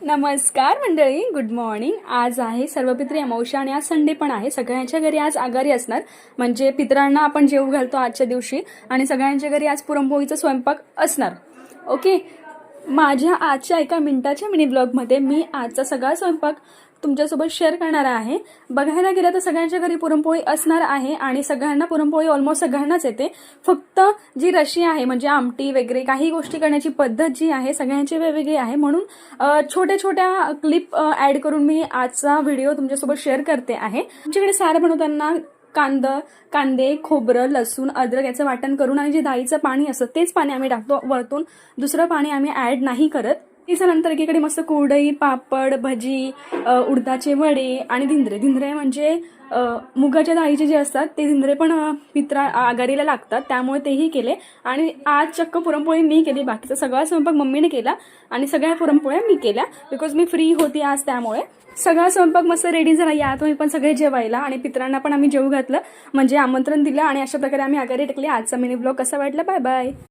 नमस्कार मंडळी, good morning. आज आहे सर्वपित्री अमावस्या आणि आज संडे पण आहे. सगळ्यांच्या घरी आज आगारी असणार, म्हणजे पितरांना आपण जेवू घालतो आजच्या दिवशी आणि सगळ्यांच्या घरी आज पुरणपोळीचा स्वयंपाक असणार. ओके, माझ्या आजच्या एका मिनिटाच्या मिनी ब्लॉगमध्ये मी आजचा सगळा स्वयंपाक तुमच्यासोबत शेअर करणार आहे. बघायला गेलं तर सगळ्यांच्या घरी पुरणपोळी असणार आहे आणि सगळ्यांना पुरणपोळी ऑलमोस्ट सगळ्यांनाच येते. फक्त जी रशी आहे म्हणजे आमटी वगैरे काही गोष्टी करण्याची पद्धत जी आहे सगळ्यांची वेगवेगळी आहे. म्हणून छोट्या छोट्या क्लिप ॲड करून मी आजचा व्हिडिओ तुमच्यासोबत शेअर करते आहे. आमच्याकडे सारं बनवताना कांदे, खोबरं, लसूण, अद्रक याचं वाटण करून आणि जे डाळीचं पाणी असतं तेच पाणी आम्ही टाकतो. वरतून दुसरं पाणी आम्ही ॲड नाही करत. त्याच्यानंतर एकीकडे मस्त कुरडई, पापड, भजी, उडदाचे वडे आणि धिंद्रे म्हणजे मुगाच्या डाळीचे जे असतात ते धिंद्रे पण आगारीला लागतात, त्यामुळे तेही केले. आणि आज चक्क पुरणपोळी मी केली. बाकीचा सगळा स्वयंपाक मम्मीने केला आणि सगळ्या पुरणपोळ्या मी केल्या बिकॉज मी फ्री होती आज. त्यामुळे सगळा स्वयंपाक मस्त रेडी झाला. या तुम्ही पण सगळे जेवायला आणि पितरांना पण आम्ही जेवू घातलं, म्हणजे आमंत्रण दिलं आणि अशा प्रकारे आम्ही आगारी टेकले. आजचा मिनी ब्लॉग कसा वाटला? Bye bye.